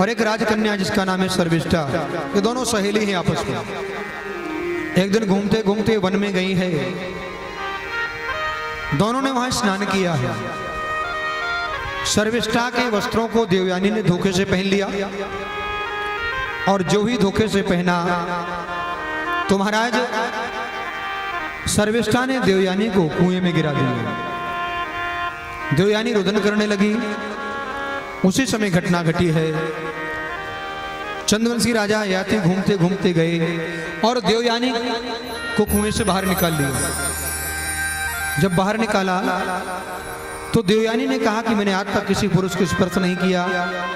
और एक राजकन्या जिसका नाम है सर्विष्ठा। ये दोनों सहेली हैं आपस में। एक दिन घूमते घूमते वन में गई है, दोनों ने वहां स्नान किया है। सर्विष्ठा के वस्त्रों को देवयानी ने धोखे से पहन लिया, और जो ही धोखे से पहना तो महाराज सर्विष्ठा ने देवयानी को कुएं में गिरा दिया। देवयानी रुदन करने लगी। उसी समय घटना घटी है। चंद्रवंशी राजा याति घूमते घूमते गए और देवयानी को कुएं से बाहर निकाल लिया। जब बाहर निकाला तो देवयानी ने कहा कि मैंने आज तक किसी पुरुष को स्पर्श नहीं किया,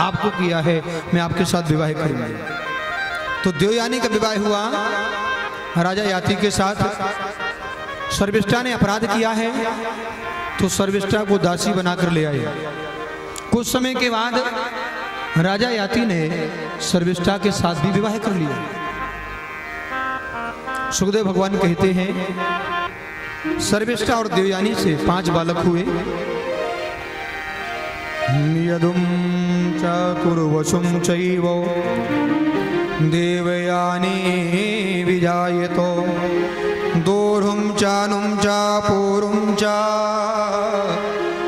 आपको किया है, मैं आपके साथ विवाह करूंगी। तो देवयानी का विवाह हुआ राजा याति के साथ। सर्विष्ठा ने अपराध किया है तो सर्विष्ठा को दासी बनाकर ले आए। कुछ समय के बाद राजा याति ने सर्विष्ठा के साथ भी विवाह कर लिया। सुखदेव भगवान कहते हैं सर्विष्ठा और देवयानी से 5 बालक हुए। यदुम चातुर्वशुम चैव देवयानी विजायतो दोरुम चानुम चा पूरुम चा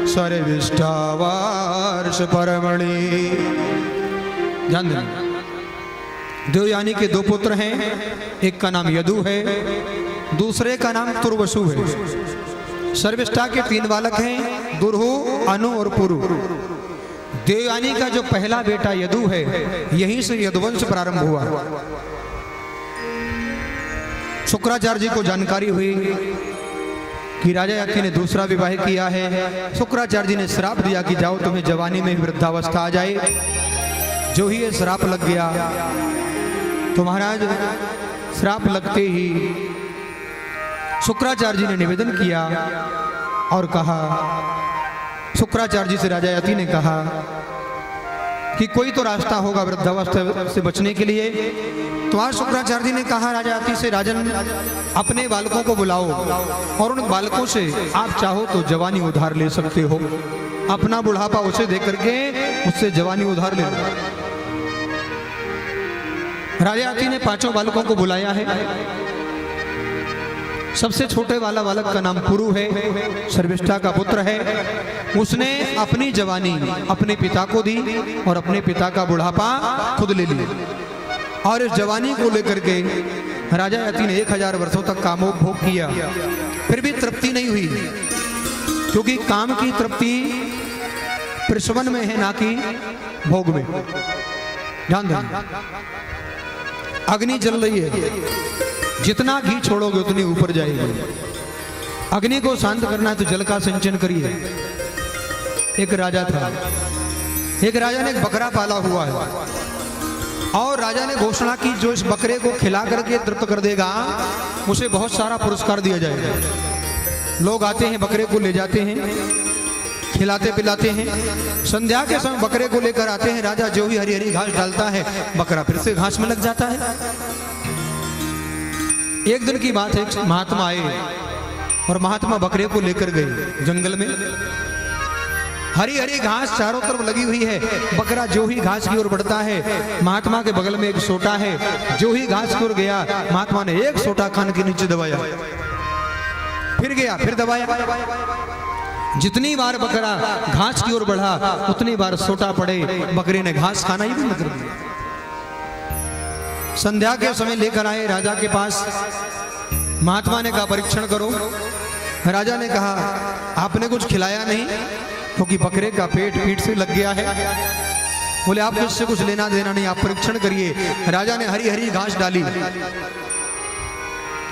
सर्विष्ठा वर्ष परमणि। ध्यान देना, देवयानी के 2 पुत्र हैं। एक का नाम यदु है, दूसरे का नाम तुर्वसु है। सर्विष्ठा के 3 बालक हैं, दुर्हु, अनु और पुरु। देवयानी का जो पहला बेटा यदु है, यहीं से यदुवंश प्रारंभ हुआ। शुक्राचार्य जी को जानकारी हुई कि राजा याति ने दूसरा विवाह किया है। शुक्राचार्य जी ने श्राप दिया कि जाओ तुम्हें जवानी में वृद्धावस्था आ जाए। जो ही ये श्राप लग गया तो महाराज श्राप लगते ही शुक्राचार्य जी ने निवेदन किया और कहा, शुक्राचार्य जी से राजा याति ने कहा कि कोई तो रास्ता होगा वृद्धावस्था से बचने के लिए। तो आज शुक्राचार्य जी ने कहा राजा याति से, राजन अपने बालकों को बुलाओ और उन बालकों से आप चाहो तो जवानी उधार ले सकते हो। अपना बुढ़ापा उसे दे करके उससे जवानी उधार ले लो। राजा याति ने 5 बालकों को बुलाया है। सबसे छोटे वाला बालक का नाम पुरु है, सर्विष्ठा का पुत्र है। उसने अपनी जवानी अपने पिता को दी और अपने पिता का बुढ़ापा खुद ले लिया। और इस जवानी को लेकर के राजा याति ने 1000 वर्षों तक कामोपभोग किया, फिर भी तृप्ति नहीं हुई। क्योंकि काम की तृप्ति प्रसवन में है, ना कि भोग में। ध्यान देना, अग्नि जल रही है, जितना घी छोड़ोगे उतनी ऊपर जाएगी। अग्नि को शांत करना है तो जल का सिंचन करिए। एक राजा था, एक राजा ने एक बकरा पाला हुआ है और राजा ने घोषणा की जो इस बकरे को खिला करके तृप्त कर देगा उसे बहुत सारा पुरस्कार दिया जाएगा। लोग आते हैं, बकरे को ले जाते हैं, खिलाते पिलाते हैं। संध्या के समय बकरे को लेकर आते हैं। राजा जो ही हरी हरी घास डालता है, बकरा फिर से घास में लग जाता है। एक दिन की बात है, एक महात्मा आए और महात्मा बकरे को लेकर गए जंगल में। हरी हरी घास चारों तरफ लगी हुई है। बकरा जो ही घास की ओर बढ़ता है, महात्मा के बगल में एक सोटा है, जो ही घास की ओर गया महात्मा ने एक सोटा कान के नीचे दबाया, फिर गया, फिर दबाया। जितनी बार बकरा घास की ओर बढ़ा उतनी बार सोटा पड़े, बकरे ने घास खाना ही बंद कर दिया। संध्या के समय लेकर आए राजा के पास। महात्मा ने कहा परीक्षण करो। राजा ने कहा आपने कुछ खिलाया नहीं, क्योंकि बकरे का पेट पीठ से लग गया है। बोले आपको इससे कुछ लेना देना नहीं, आप परीक्षण करिए। राजा ने हरी हरी घास डाली।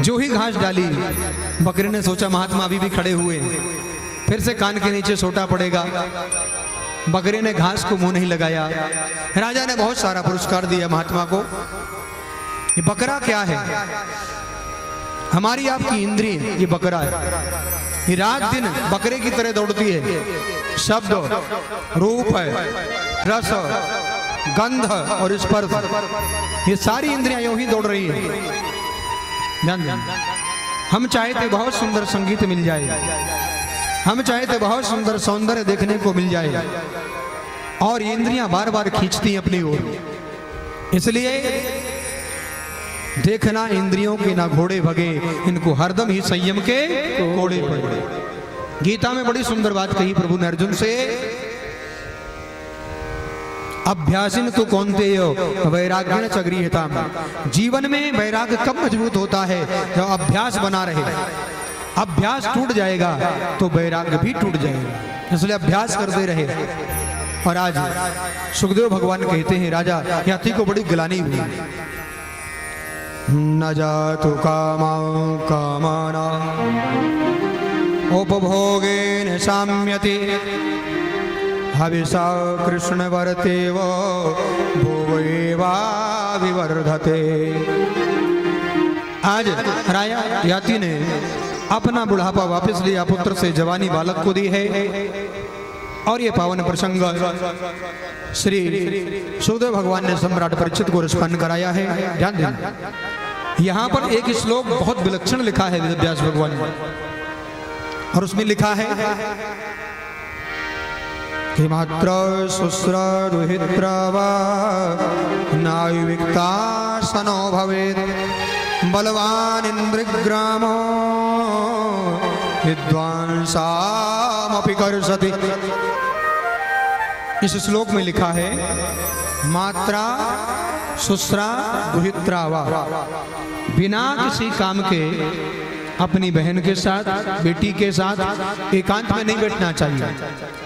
जो ही घास डाली, बकरे ने सोचा महात्मा अभी भी खड़े हुए, फिर से कान के नीचे सोटा पड़ेगा। बकरे ने घास को मुंह नहीं लगाया। राजा ने बहुत सारा पुरस्कार दिया महात्मा को। ये बकरा क्या है? हमारी आपकी इंद्रिय, ये बकरा है। ये रात दिन बकरे की तरह दौड़ती है। शब्द, रूप है, रस, गंध और स्पर्श, ये सारी इंद्रियां यूं ही दौड़ रही है। ध्यान दें, हम चाहते बहुत सुंदर संगीत मिल जाए, हम चाहते बहुत सुंदर सौंदर्य देखने को मिल जाए, और ये इंद्रियां बार बार खींचती हैं अपनी ओर। इसलिए देखना इंद्रियों के ना घोड़े भगे, इनको हरदम ही संयम के घोड़े पड़े। गीता में बड़ी सुंदर बात कही प्रभु ने अर्जुन से, अभ्यासिन तो कौनते हो वैराग्य च गृह्यताम। जीवन में वैराग्य कब मजबूत होता है? जब अभ्यास बना रहे। अभ्यास टूट जाएगा तो वैराग्य भी टूट जाएगा, इसलिए अभ्यास करते रहे। और आज सुखदेव भगवान कहते हैं राजा याति को बड़ी गिलानी हुई, न जातु कामा कामाना उपभोगेन साम्यति हविषा कृष्ण वर्तेव भुवैवा विवर्धते। आज राजा याति ने अपना बुढ़ापा वापस लिया, पुत्र से जवानी बालक को दी है। और ये पावन प्रसंग श्री सुखदेव भगवान ने सम्राट परीक्षित को रसपान कराया है। ध्यान देना, यहाँ पर एक श्लोक बहुत विलक्षण लिखा है वेदव्यास भगवान ने, और उसमें लिखा है कि मात्र शुश्र दुहित्रा वा नायुविक्ता सनो भवेत् बलवान इंद्रग्रामो विद्वांसामपि कर्षति। इस श्लोक में लिखा है मात्रा शुश्रा दुहित्रा वा, बिना किसी काम के अपनी बहन के साथ, बेटी के साथ एकांत में नहीं बैठना चाहिए,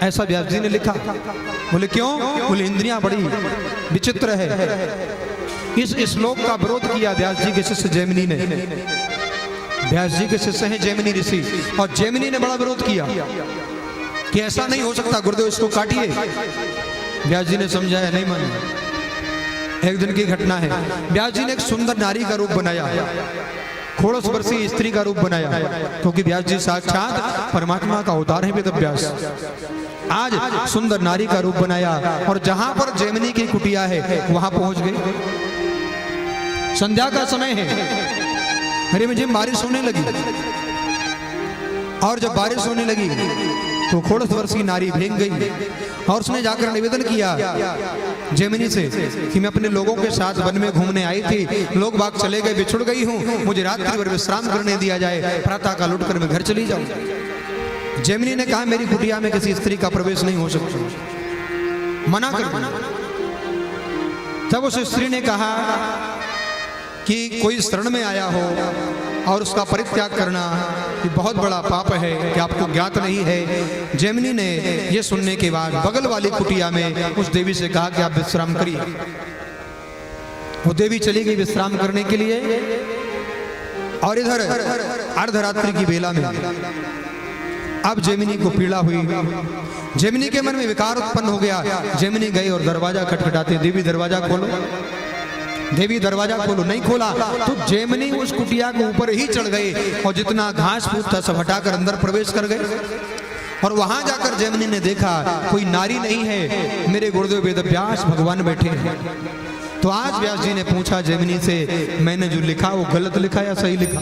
ऐसा व्यास जी ने लिखा। बोले क्यों? बोले इंद्रियां बड़ी विचित्र है। इस श्लोक का विरोध किया व्यास जी के शिष्य जैमिनी ने। व्यास जी के शिष्य हैं जैमिनी ऋषि, और जैमिनी ने बड़ा विरोध किया कि ऐसा नहीं हो सकता, गुरुदेव इसको काटिए। व्यास जी ने समझाया, नहीं माने। एक दिन की घटना है, व्यास जी ने एक सुंदर नारी का रूप बनाया, खोड़स वर्षीय स्त्री का रूप बनाया, क्योंकि व्यास जी साक्षात परमात्मा का अवतार है वेदव्यास। आज सुंदर नारी का रूप बनाया, और जहां पर जैमिनी की कुटिया है वहां पहुंच गए। संध्या का समय है, रिमझिम बारिश होने लगी, और जब बारिश होने लगी तो खोड़स वर्षीय नारी भीग गई, और उसने जाकर निवेदन किया जैमिनी से कि मैं अपने लोगों के साथ वन में घूमने आई थी, लोग बाग चले गए, बिछुड़ गई हूँ, मुझे रात्रि भर विश्राम करने दिया जाए, प्रातः काल उठकर मैं घर चली जाऊं। जैमिनी ने कहा मेरी कुटिया में किसी स्त्री का प्रवेश नहीं हो सकता, मना कर दिया। तब उस स्त्री ने कहा कि कोई शरण में आया हो और उसका परित्याग करना ये बहुत बड़ा पाप है, कि आपको ज्ञात नहीं है। जैमिनी ने ये सुनने के बाद बगल वाली कुटिया में उस देवी से कहा कि आप विश्राम करिए। वो देवी चली गई विश्राम करने के लिए, और इधर अर्धरात्रि की बेला में अब जैमिनी को पीड़ा हुई। जैमिनी के मन में विकार उत्पन्न हो गया। जैमिनी गई और दरवाजा खटखटाते, देवी दरवाजा खोलो, देवी दरवाजा खोलो। नहीं खोला तो जैमिनी उस कुटिया के ऊपर ही चढ़ गए, और जितना घास फूस था सब हटाकर अंदर प्रवेश कर गए। और वहां जाकर जैमिनी ने देखा कोई नारी नहीं है, मेरे गुरुदेव वेदव्यास भगवान बैठे हैं। तो आज व्यास जी ने पूछा जैमिनी से, मैंने जो लिखा वो गलत लिखा या सही लिखा?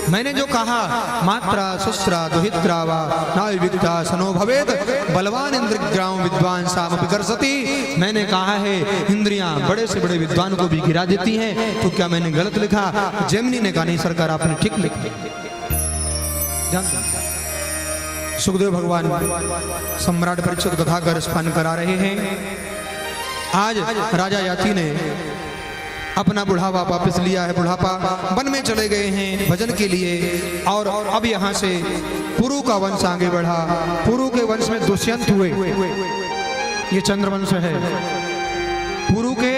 मैंने जो कहा मात्रा शुश्रा दुहित्रा वा नायुविक्ता सनो भवेत् बलवान इंद्रग्राम विद्वान सामपि कर्षति, मैंने कहा है इंद्रियां बड़े से बड़े विद्वान को भी गिरा देती हैं, तो क्या मैंने गलत लिखा? जैमिनी ने कहा नहीं सरकार, आपने ठीक लिखा। सुखदेव भगवान सम्राट परीक्षित कथा का रसपान करा रहे हैं। आज राजा याति ने अपना बुढ़ापा वापस लिया है, बुढ़ापा वन में चले गए हैं भजन के लिए। और अब यहाँ से पुरु का वंश आगे बढ़ा। पुरु के वंश में दुष्यंत हुए, ये चंद्रवंश है। पुरु के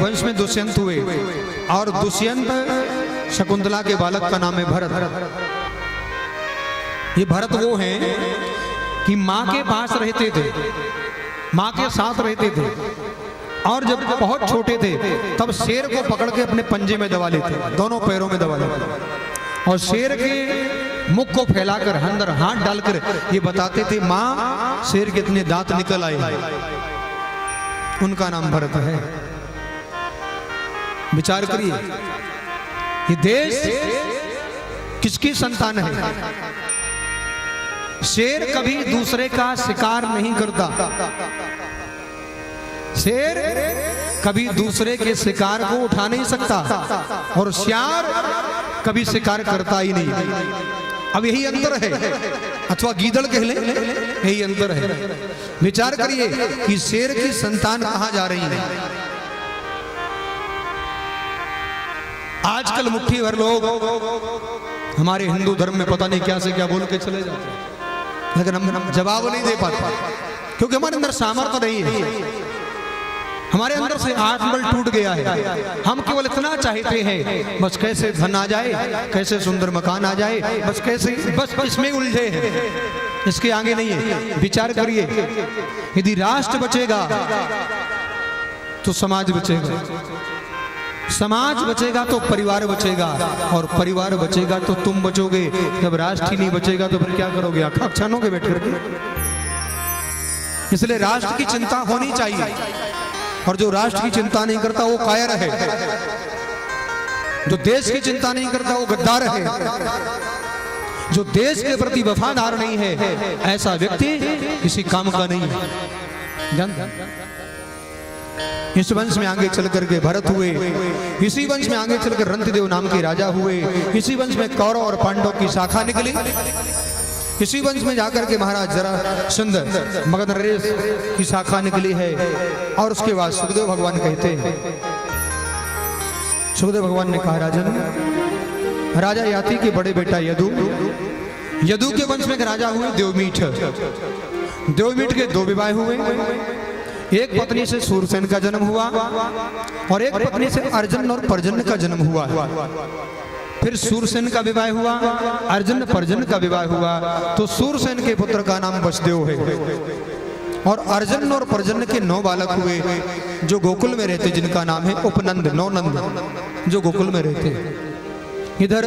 वंश में दुष्यंत हुए, और दुष्यंत शकुंतला के बालक का नाम है भरत। ये भरत वो हैं कि माँ के पास रहते थे, माँ के साथ रहते थे, और जब बहुत छोटे थे तब शेर को पकड़ के अपने पंजे में दबा लेते, दोनों पैरों में दबा लेते, और शेर के मुख को फैलाकर अंदर हाथ डालकर ये बताते थे माँ शेर के इतने दांत निकल आए। उनका नाम भरत है। विचार करिए, ये देश किसकी संतान है? शेर कभी दूसरे का शिकार नहीं करता, शेर कभी दूसरे के शिकार को उठा नहीं सकता और सियार कभी शिकार करता ही नहीं। अब यही अंतर है, अथवा गीदड़ कह लें, यही अंतर है। विचार करिए कि शेर की संतान कहां जा रही है। आजकल मुट्ठी भर लोग हमारे हिंदू धर्म में पता नहीं क्या से क्या बोल के चले जाते हैं, लेकिन हम जवाब नहीं दे पाते क्योंकि हमारे अंदर सामर्थ्य नहीं है, हमारे अंदर से आत्मबल टूट गया है। हम केवल इतना चाहते हैं बस कैसे धन आ जाए, कैसे सुंदर मकान आ जाए, बस इसमें उलझे हैं, इसके आगे नहीं है। विचार करिए, यदि राष्ट्र बचेगा तो समाज बचेगा, समाज बचेगा तो परिवार बचेगा, और परिवार बचेगा तो तुम बचोगे। जब राष्ट्र ही नहीं बचेगा तो फिर क्या करोगे, आंख छानोगे बैठ करके। इसलिए राष्ट्र की चिंता होनी चाहिए, और जो राष्ट्र की चिंता नहीं करता वो कायर है, जो देश की चिंता नहीं करता वो गद्दार है, जो देश के प्रति वफादार नहीं है ऐसा व्यक्ति किसी काम का नहीं है। इस वंश में आगे चल करके भरत हुए, इसी वंश में आगे चलकर रंतिदेव नाम के राजा हुए, इसी वंश में कौरव और पांडव की शाखा निकली, इसी वंश में जाकर के महाराज जरासंध मगध नरेश की शाखा निकली है। और उसके बाद सुखदेव भगवान कहते हैं, सुखदेव भगवान ने कहा, राजन, राजा याति के बड़े बेटा यदु, यदु के वंश में एक राजा हुए देवमीठ, देवमीठ के 2 विवाह हुए। एक पत्नी से सूरसेन का जन्म हुआ और एक पत्नी से अर्जुन और पर्जन्य का जन्म हुआ। फिर सूरसेन का विवाह हुआ, अर्जुन पर्जन का विवाह हुआ, तो सूरसेन के पुत्र का नाम वसुदेव है। और अर्जुन और पर्जन के 9 बालक हुए जो गोकुल में रहते, जिनका नाम है उपनंद, 9 नंद जो गोकुल में रहते। इधर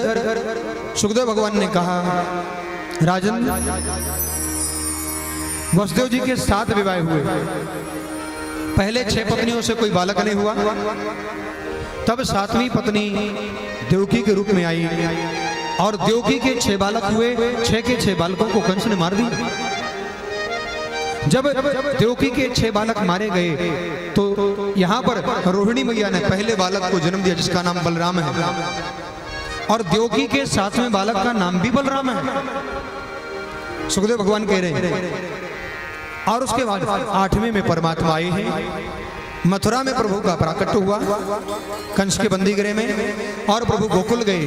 सुखदेव भगवान ने कहा, राजन, वसुदेव जी के 7 विवाह हुए, पहले 6 पत्नियों से कोई बालक नहीं हुआ, तब 7वीं पत्नी देवकी के रूप में आई और देवकी के 6 बालक हुए, 6 के 6 बालकों को कंस ने मार दिया। जब देवकी के 6 बालक मारे गए तो यहाँ पर रोहिणी मैया ने पहले बालक को जन्म दिया जिसका नाम बलराम है, और देवकी के 7वें बालक का नाम भी बलराम है, सुखदेव भगवान कह रहे हैं। और उसके बाद 8वें में परमात्मा आए हैं, मथुरा में प्रभु का प्राकट्य हुआ कंस के बंदीगृह में, और प्रभु गोकुल गए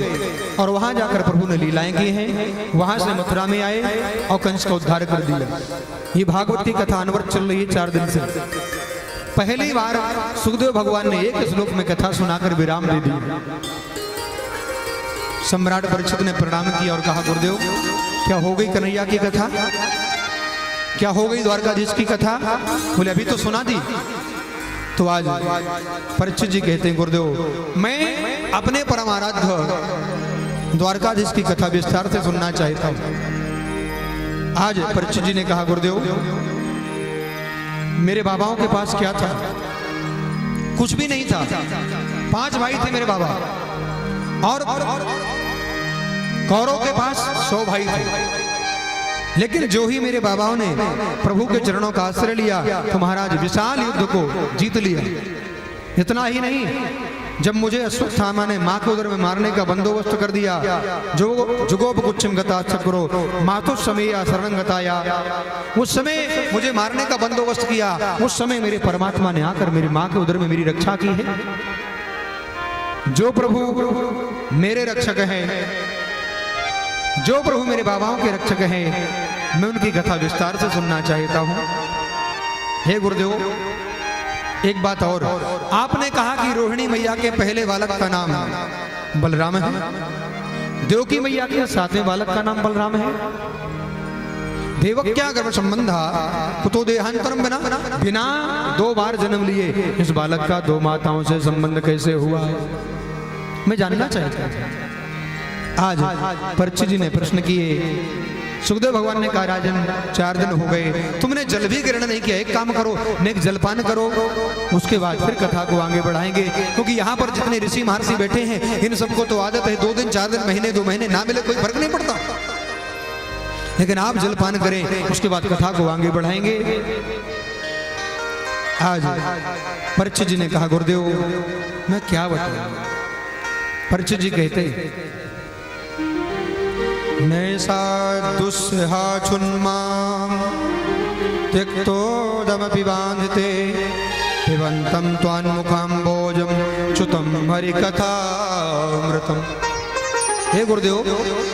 और वहां जाकर प्रभु ने लीलाएं की हैं। वहां से मथुरा में आए और कंस का उद्धार कर दिया। ये भागवत की कथा अनवरत चल रही है 4 दिन से। पहली बार सुखदेव भगवान ने एक श्लोक में कथा सुनाकर विराम दे दी। सम्राट परीक्षित ने प्रणाम किया और कहा, गुरुदेव, क्या हो गई कन्हैया की कथा, क्या हो गई द्वारकाधीश की कथा? बोले, अभी तो सुना दी। तो आज परीक्षित जी कहते हैं, गुरुदेव, मैं अपने परम आराध्य द्वारकाधीश की कथा विस्तार से सुनना चाहता हूं। आज परीक्षित जी ने कहा, गुरुदेव, मेरे बाबाओं के पास क्या था? कुछ भी नहीं था। 5 भाई थे मेरे बाबा, और कौरव के पास 100 भाई थे। लेकिन जो ही मेरे बाबाओं ने प्रभु के चरणों का आश्रय लिया तो महाराज विशाल युद्ध को जीत लिया। इतना ही नहीं, जब मुझे अश्वत्थामा ने माँ के उदर में मारने का बंदोबस्त कर दिया, जो जुगोपगुच्छम गता चक्रो मातु समय शरण गताया, उस समय मुझे मारने का बंदोबस्त किया। उस समय मेरे परमात्मा ने आकर मेरी माँ के उदर में मेरी रक्षा की है। जो प्रभु मेरे रक्षक हैं, जो प्रभु मेरे बाबाओं के रक्षक हैं, मैं उनकी कथा विस्तार से सुनना चाहता हूं। हे गुरुदेव, एक बात और, आपने कहा कि रोहिणी मैया के पहले बालक का नाम बलराम है, देवकी मैया के 7वें बालक का नाम बलराम है। देवक्या गर्भ संबंधा कुतो देहांतरम बिना 2 बार जन्म लिए इस बालक का 2 माताओं से संबंध कैसे हुआ है, मैं जानना चाहता था। आज परीक्षित जी ने प्रश्न किए। सुखदेव भगवान ने कहा, राजन, 4 दिन हो गए, तुमने जल भी ग्रहण नहीं किया। एक काम करो, नेक जलपान करो, उसके बाद फिर कथा को आगे बढ़ाएंगे। क्योंकि यहाँ पर जितने ऋषि महर्षि बैठे हैं, इन सबको तो आदत है 2 दिन 4 दिन महीने 2 महीने ना मिले कोई फर्क नहीं पड़ता, लेकिन आप जलपान करें, उसके बाद कथा को आगे बढ़ाएंगे। आज परीक्षित जी ने कहा गुरुदेव मैं क्या बताऊं। परीक्षित जी कहते नैसा दुस्सहा छुन्मा त्यक्तोदमपि बांधते पिबंतम त्वान्मुखाम्बोजम चुतम हरिकथामृतम। हे गुरुदेव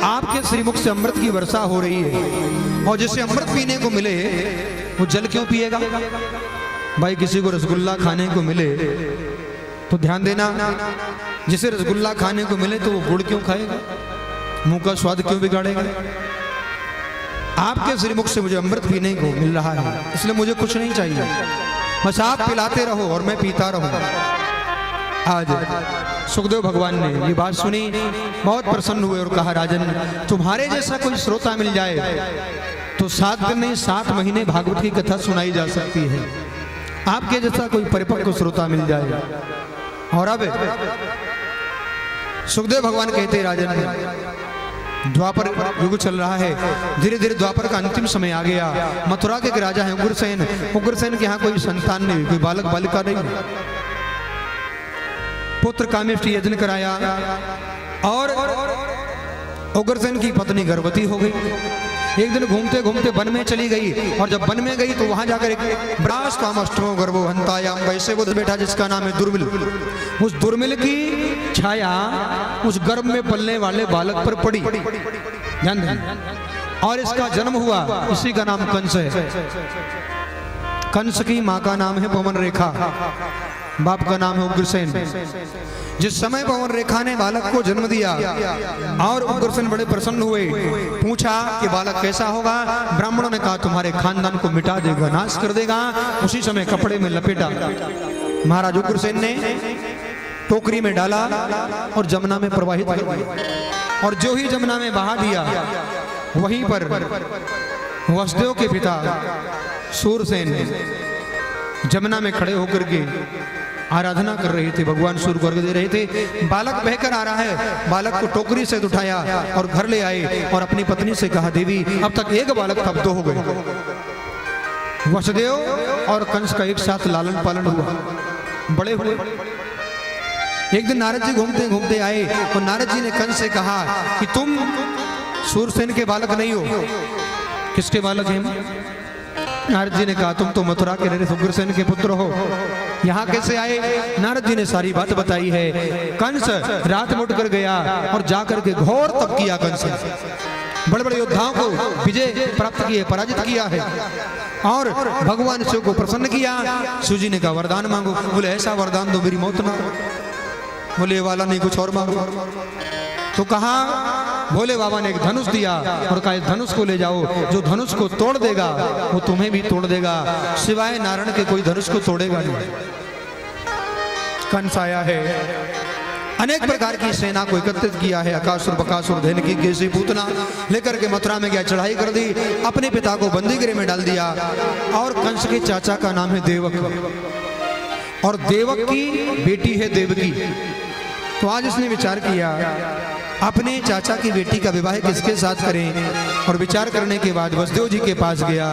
आपके श्रीमुख से अमृत की वर्षा हो रही है और जिसे अमृत पीने को मिले वो जल क्यों पिएगा। भाई किसी को रसगुल्ला खाने को मिले तो ध्यान देना, जिसे रसगुल्ला खाने को मिले तो वो गुड़ क्यों खाएगा, मुंह का स्वाद क्यों बिगाड़ेगा। आपके श्रीमुख से मुझे अमृत पीने को मिल रहा है इसलिए मुझे कुछ नहीं चाहिए, बस आप पिलाते रहो और मैं पीता रहूं। आज सुखदेव भगवान ने ये बात सुनी, बहुत प्रसन्न हुए और कहा राजन तुम्हारे जैसा कोई श्रोता मिल जाए तो 7 दिन नहीं 7 महीने भागवत की कथा सुनाई जा सकती है। आपके जैसा कोई परिपक्व श्रोता मिल जाए। और अब सुखदेव भगवान कहते राजन द्वापर युग चल रहा है, धीरे धीरे द्वापर का अंतिम समय आ गया। मथुरा के एक राजा है उग्रसेन, उग्रसेन के यहाँ कोई संतान नहीं, कोई बालक बालिका नहीं। पुत्र कामेष्टि यज्ञ कराया और उग्रसेन की पत्नी गर्भवती हो गई। एक दिन घूमते घूमते वन में चली गई और जब वन में गई तो वहां जाकर एक ब्रास्तामष्टमो गर्भो हंतायाम वैसे वो बेटा जिसका नाम है दुर्मिल, उस दुर्मिल की छाया उस गर्भ में पलने वाले बालक पर पड़ी। ध्यान दें। और इसका जन्म हुआ, इसी का नाम कंस है। कंस की माँ का नाम है पवन रेखा, बाप का नाम है उग्रसेन। जिस समय पवन रेखा ने बालक को जन्म दिया और उग्रसेन बड़े प्रसन्न हुए, पूछा कि बालक कैसा होगा। ब्राह्मणों ने कहा तुम्हारे खानदान को मिटा देगा, नाश कर देगा। उसी समय कपड़े में लपेटा महाराज उग्रसेन ने टोकरी में डाला और जमुना में प्रवाहित कर दिया। और जो ही जमुना में बहा दिया वहीं पर वसुदेव के पिता सूरसेन जमुना में खड़े होकर के आराधना कर रहे थे, भगवान सूर्य को अर्घ दे रहे थे। बालक बहकर आ रहा है, बालक को टोकरी से उठाया और घर ले आए और अपनी पत्नी से कहा देवी अब तक एक बालक था, अब 2 हो गए। वसुदेव और कंस का एक साथ लालन पालन हुआ, बड़े हुए। एक दिन नारद जी घूमते घूमते आए और नारद जी ने कंस से कहा कि तुम सूरसेन के बालक नहीं हो। किसके बालक हैं? नारद जी ने कहा तुम तो मथुरा के नरेश उग्रसेन के पुत्र हो, यहाँ कैसे आए? नारद जी ने सारी बात बताई है। कंस रात में उठकर गया और जाकर के घोर तप किया। कंस बड़े बड़े योद्धाओं को विजय प्राप्त किए, पराजित किया है और भगवान शिव को प्रसन्न किया। शिव जी ने कहा वरदान मांगो। बोले ऐसा वरदान दो मेरी मौत ना हो। बोले वाला नहीं कुछ और मांगो। तो कहा भोले बाबा ने एक धनुष दिया और कहा इस धनुष को ले जाओ, जो धनुष को तोड़ देगा वो तुम्हें भी तोड़ देगा, सिवाय नारायण के कोई धनुष को तोड़ेगा नहीं। कंस आया है, अनेक प्रकार की सेना को एकत्रित किया है। अकासुर बकासुर धेनुकी केसी पूतना लेकर के मथुरा में गया, चढ़ाई कर दी, अपने पिता को बंदीगृह में डाल दिया। और कंस के चाचा का नाम है देवक और देवक की बेटी है देवकी। तो आज इसने विचार किया अपने चाचा की बेटी का विवाह किसके साथ करें। और विचार करने के बाद वसुदेव जी के पास गया,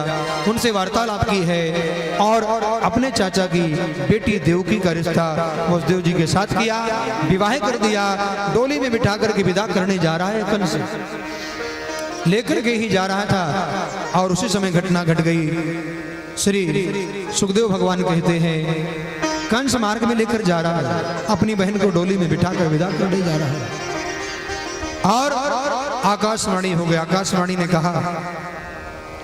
उनसे वार्तालाप की है और अपने चाचा की बेटी देवकी का रिश्ता वसुदेव जी के साथ किया, विवाह कर दिया। डोली में बिठा करके विदा करने जा रहा है कंस, लेकर के ही जा रहा था और उसी समय घटना घट गई। श्री सुखदेव भगवान कहते हैं कंस मार्ग में लेकर जा रहा है, अपनी बहन को डोली में बिठाकर विदा करने जा रहा है और आकाशवाणी हो गया। आकाशवाणी ने कहा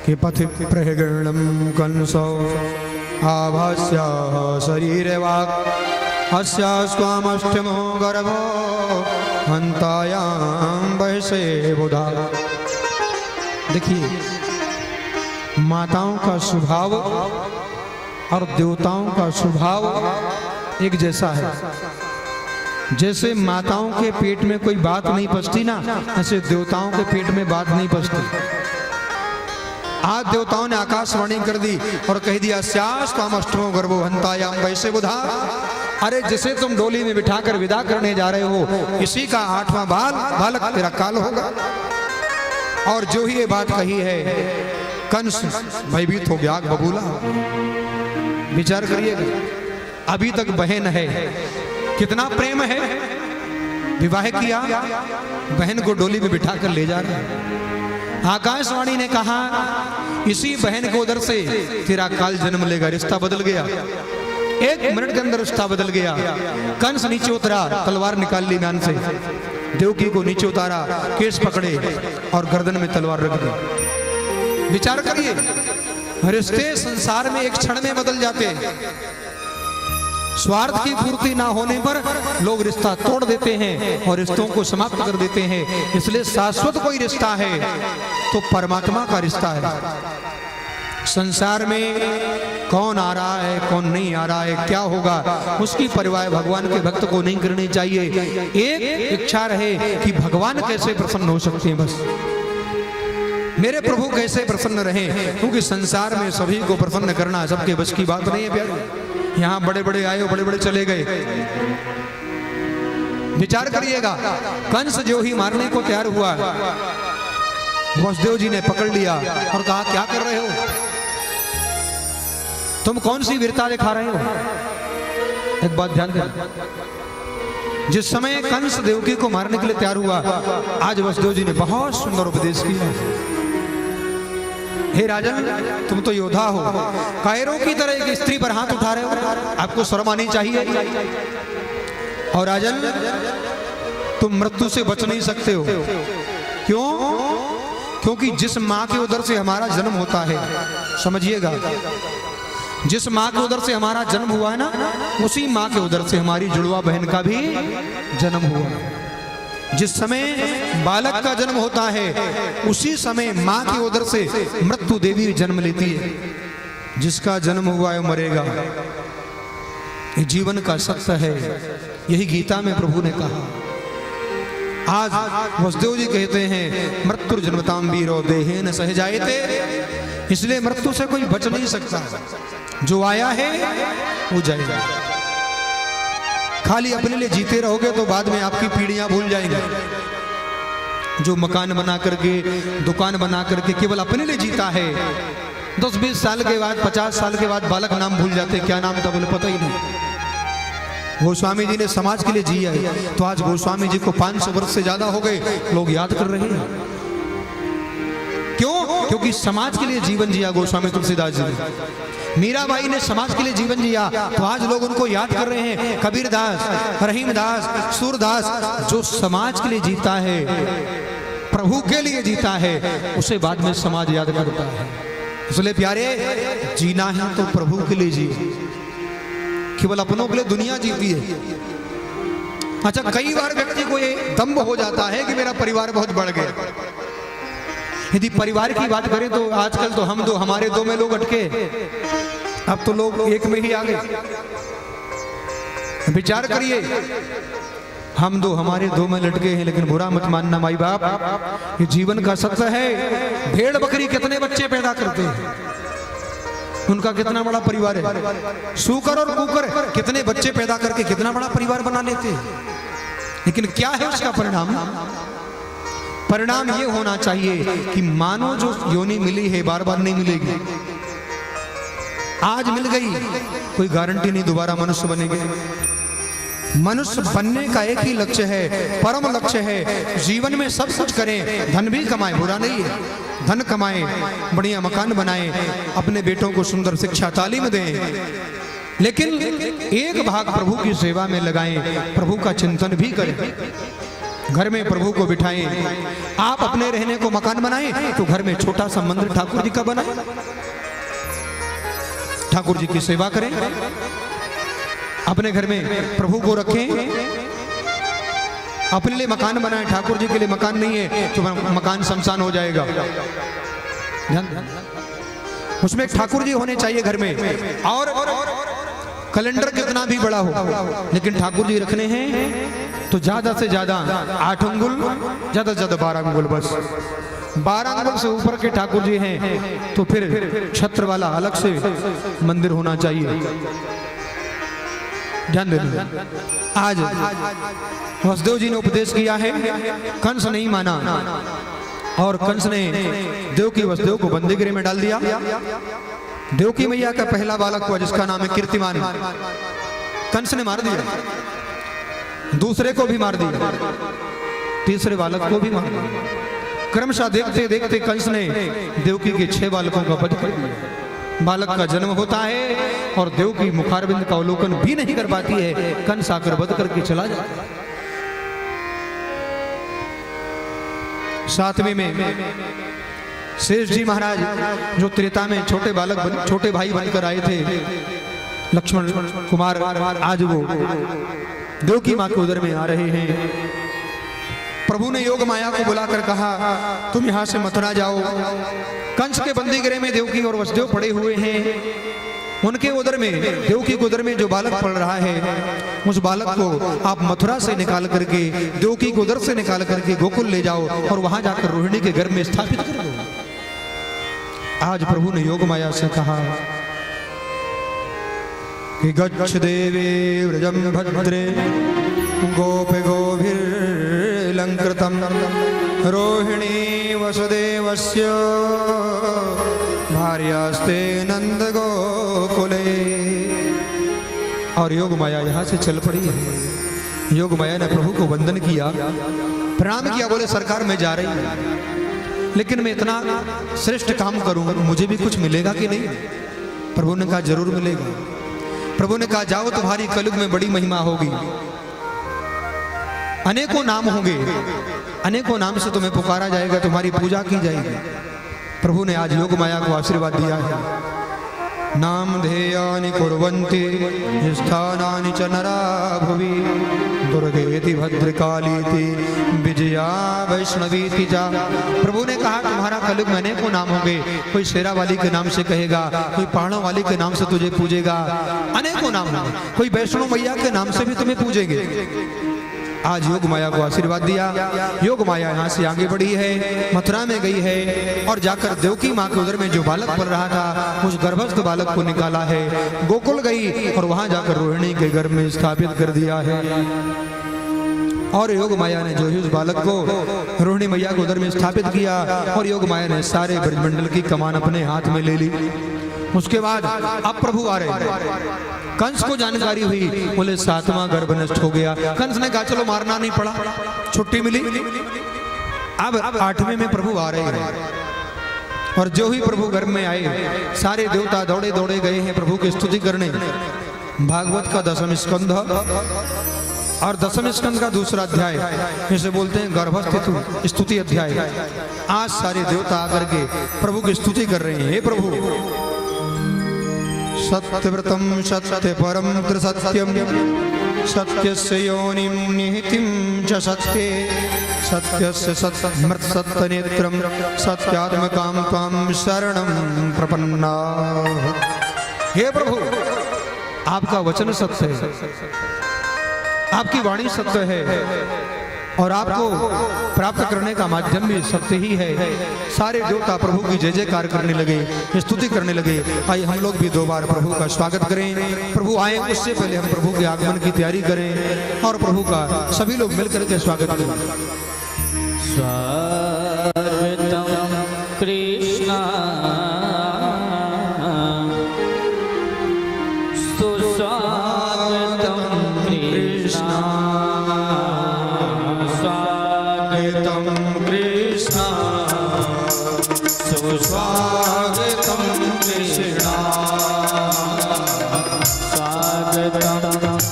कि पथि प्रहगणम कंसो आभास्या शरीर वाक् अस्या स्वामष्टमो गर्भो हंतायाम वैसे बुधा। देखिए माताओं का स्वभाव और देवताओं का स्वभाव एक जैसा है। जैसे माताओं के पेट में कोई बात नहीं पचती ना, ऐसे देवताओं के पेट में बात नहीं पचती। आज देवताओं ने आकाशवाणी कर दी और कह दिया स्यास्त्वाम अष्टमो गर्भो हंतायाम वैसे बुधा। अरे जिसे तुम डोली में बिठाकर विदा करने जा रहे हो इसी का 8वां बालक तेरा काल होगा। और जो ही ये बात कही है कंस भयभीत हो गया, आग बबूला। विचार करिएगा, अभी तक बहन है, कितना प्रेम है, विवाह किया, बहन को डोली में बिठा कर ले जा रहा है। आकाशवाणी ने कहा इसी बहन को उधर से तेरा काल जन्म लेगा। रिश्ता बदल गया, 1 मिनट के अंदर रिश्ता बदल गया। कंस नीचे उतरा, तलवार निकाल ली म्यान से, देवकी को नीचे उतारा, केस पकड़े और गर्दन में तलवार रख दी। विचार करिए, रिश्ते संसार में एक क्षण में बदल जाते हैं। स्वार्थ की पूर्ति ना होने पर लोग रिश्ता तोड़ देते हैं और रिश्तों को समाप्त कर देते हैं। इसलिए शाश्वत कोई रिश्ता है तो परमात्मा का रिश्ता है। संसार में कौन आ रहा है, कौन नहीं आ रहा है, क्या होगा, उसकी परवाह भगवान के भक्त को नहीं करनी चाहिए। एक इच्छा रहे कि भगवान कैसे प्रसन्न हो सकते हैं, बस मेरे प्रभु कैसे प्रसन्न रहे, क्योंकि संसार में सभी को प्रसन्न करना सबके बस की बात नहीं है प्यारे। यहाँ बड़े बड़े आए, बड़े बड़े चले गए। विचार करिएगा, कंस जो ही मारने को तैयार हुआ, वसुदेव जी ने पकड़ लिया और कहा क्या कर रहे हो, तुम कौन सी वीरता दिखा रहे हो। एक बात ध्यान देना, जिस समय कंस देवकी को मारने के लिए तैयार हुआ, आज वसुदेव जी ने बहुत सुंदर उपदेश किया। हे राजन, तुम तो योद्धा हो, कायरों की तरह एक स्त्री पर हाथ उठा रहे हो, आपको शर्म आनी चाहिए। और राजन, तुम मृत्यु से बच नहीं सकते हो। क्यों? क्योंकि जिस माँ के उदर से हमारा जन्म होता है, समझिएगा, जिस माँ के उदर से हमारा जन्म हुआ है ना, उसी माँ के उदर से हमारी जुड़वा बहन का भी जन्म हुआ है। जिस समय बालक का जन्म होता है, उसी समय माँ के उदर से मृत्यु देवी जन्म लेती है। जिसका जन्म हुआ है मरेगा, ये जीवन का सत्य है। यही गीता में प्रभु ने कहा। आज वसुदेव जी कहते हैं मृत्युर्जन्मतां वीरो देहेन सह जायते, इसलिए मृत्यु से कोई बच नहीं सकता। जो आया है वो जाएगा। खाली अपने लिए जीते रहोगे तो बाद में आपकी पीढ़ियां भूल जाएंगे। जो मकान बना करके, दुकान बना करके केवल अपने लिए जीता है, 10-20 साल के बाद, 50 साल के बाद बालक नाम भूल जाते, क्या नाम था बोले पता ही नहीं। गोस्वामी जी ने समाज के लिए जिया है, तो आज गोस्वामी जी को 500 वर्ष से ज्यादा हो गए, लोग याद कर रहे हैं। क्यों? क्योंकि समाज के लिए जीवन जिया गोस्वामी तुलसीदास जी ने। मीराबाई ने समाज के लिए जीवन जिया, तो आज लोग उनको याद कर रहे हैं। कबीरदास, रहीमदास, सूरदास, जो समाज के लिए जीता है, प्रभु के लिए जीता है, उसे बाद में समाज याद करता है। इसलिए प्यारे, जीना है तो प्रभु के लिए जिए, केवल अपनों के लिए दुनिया जीती है। अच्छा, कई बार व्यक्ति को ये दम्भ हो जाता है कि मेरा परिवार बहुत बढ़ गया। यदि परिवार की बात करें तो आजकल तो हम दो, हमारे दो में लोग अटके, अब तो लोग एक में ही आ गए। विचार करिए, हम दो, हमारे दो में लटके हैं, लेकिन बुरा मत मानना माई बाप, ये जीवन का सत्य है। भेड़ बकरी कितने बच्चे पैदा करते हैं, उनका कितना बड़ा परिवार है। सूकर और कुकर कितने बच्चे पैदा करके कितना बड़ा परिवार बना लेते हैं, लेकिन क्या है उसका परिणाम? परिणाम ये होना चाहिए कि मानो जो योनि मिली है बार बार नहीं मिलेगी। आज मिल गई, कोई गारंटी नहीं दोबारा मनुष्य बनेंगे। मनुष्य बनने का एक ही लक्ष्य है, परम लक्ष्य है, जीवन में सब कुछ करें, धन भी कमाएं, बुरा नहीं है, धन कमाएं, बढ़िया मकान बनाएं, अपने बेटों को सुंदर शिक्षा तालीम दें, लेकिन एक भाग प्रभु की सेवा में लगाएं, प्रभु का चिंतन भी करें। घर में प्रभु को बिठाएं। आप अपने रहने को मकान बनाएं तो घर में छोटा सा मंदिर ठाकुर जी का बनाएं, ठाकुर जी की सेवा करें। अपने घर में प्रभु को रखें, अपने लिए मकान बनाएं। ठाकुर जी के लिए मकान नहीं है तो मकान शमशान हो जाएगा। उसमें एक ठाकुर जी होने चाहिए घर में। और कैलेंडर कितना भी बड़ा हो, लेकिन ठाकुर जी रखने हैं तो ज्यादा से ज्यादा 8 अंगुल, ज्यादा से ज्यादा 12 अंगुल, बस 12 अंगुल से ऊपर के ठाकुर जी हैं तो फिर छत्र वाला अलग से मंदिर होना चाहिए। ध्यान देना, आज वसुदेव जी ने उपदेश किया है, कंस नहीं माना और कंस ने देवकी वसुदेव को बंदीगृह में डाल दिया। देवकी मैया का पहला बालक हुआ जिसका नाम है कीर्तिमान। कंस ने मार दिया, दूसरे को भी मार दिया, तीसरे बालक को भी मार दिया। क्रमशः देखते देखते कंस ने देवकी के 6 बालकों का वध कर दिया। बालक का जन्म होता है और देवकी मुखारविंद का अवलोकन भी नहीं कर पाती है। कंस आकर वध करके चला जाता है। 7वें में शेष जी महाराज जो त्रेता में छोटे भाई बनकर आए थे, लक्ष्मण कुमार, आज वो देवकी मां के उदर में आ रहे हैं। प्रभु ने योग माया को बुलाकर कहा तुम यहां से मथुरा जाओ। कंस के बंदीगृह में देवकी और वसुदेव पड़े हुए हैं। उनके उदर में, देवकी के उदर में जो बालक पड़ रहा है, उस बालक को आप मथुरा से निकाल करके, देवकी के उदर से निकाल करके गोकुल ले जाओ और वहां जाकर रोहिणी के घर में स्थापित कर दो। आज प्रभु ने योग माया से कहा कि गच्छ देवे व्रजम भद्रे गोप गोभिर्लंकृतम रोहिणी वसुदेवस्य भार्यास्ते नंद गोकुले। और योग माया यहाँ से चल पड़ी है। योग माया ने प्रभु को वंदन किया, प्रणाम किया, बोले सरकार मैं जा रही हूँ, लेकिन मैं इतना श्रेष्ठ काम करूंगा, मुझे भी कुछ मिलेगा कि नहीं? प्रभु ने कहा जरूर मिलेगा। प्रभु ने कहा जाओ, तुम्हारी कलयुग में बड़ी महिमा होगी, अनेकों नाम होंगे, अनेकों नाम से तुम्हें पुकारा जाएगा, तुम्हारी पूजा की जाएगी। प्रभु ने आज योग माया को आशीर्वाद दिया है। नाम ध्येयानि कुर्वन्ति स्थानानि च नरा भुवि दुर्गेति भद्रकालीति विजया वैष्णवीति च। प्रभु ने कहा तुम्हारा कलयुग में अनेकों नाम होंगे। कोई शेरा वाली के नाम से कहेगा, कोई पहाड़ों वाली के नाम से तुझे पूजेगा, अनेकों नाम होंगे। कोई वैष्णो मैया के नाम से भी तुम्हें पूजेंगे। आज योग माया को आशीर्वाद दिया। योग माया यहाँ से आगे बढ़ी है, मथुरा में गई है और जाकर देवकी माँ के उदर में जो बालक पल रहा था उस गर्भस्थ बालक को निकाला है, गोकुल गई और वहां जाकर रोहिणी के घर में स्थापित कर दिया है। और योग माया ने जो ही उस बालक को रोहिणी मैया के उदर में स्थापित किया और योग माया ने सारे ब्रजमंडल की कमान अपने हाथ में ले ली। उसके बाद अब प्रभु आ रहे। कंस को जानकारी हुई, बोले 7वां गर्भ नष्ट हो गया। कंस ने कहा चलो मारना नहीं पड़ा, छुट्टी मिली। अब 8वें में प्रभु आ रहे हैं और जो ही प्रभु गर्भ में आए सारे देवता दौड़े दौड़े गए हैं प्रभु की स्तुति करने। भागवत का 10वां स्कंध और 10वें स्कंध का दूसरा अध्याय, इसे बोलते हैं गर्भस्थ स्तुति अध्याय। आज सारे देवता आकर के प्रभु की स्तुति कर रहे हैं। हे प्रभु सत्यव्रतम सत्य परम त्रिसत्यम सत्यस्य योनिं निहितिं च सत्ये सत्यस्य सत्मृत सत्यनेत्रम सत्यात्मकां त्वां शरणं प्रपन्ना। हे प्रभु आपका वचन सत्य है, आपकी वाणी सत्य है और आपको प्राप्त करने का माध्यम भी सत्य ही है। सारे देवता प्रभु की जय जयकार करने लगे, स्तुति करने लगे। आइए हम लोग भी 2 बार प्रभु का स्वागत करें। प्रभु आए उससे पहले हम प्रभु के आगमन की तैयारी करें और प्रभु का सभी लोग मिलकर के स्वागत करें। स्वागतम कृष्ण सुस्वागतम कृष्ण स्वागतम कृष्णा स्वागतम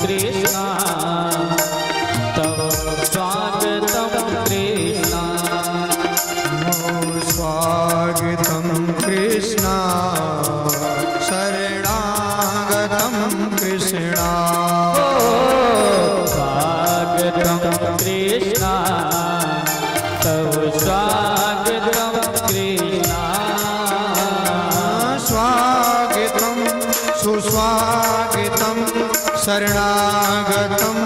कृष्णा तव स्वागतम कृष्णा स्वागतम कृष्णा शरणागतम कृष्णा स्वागतम कृष्णा तव स्वागतम कृष्णा स्वागतम सुस्वागतम शरणागतम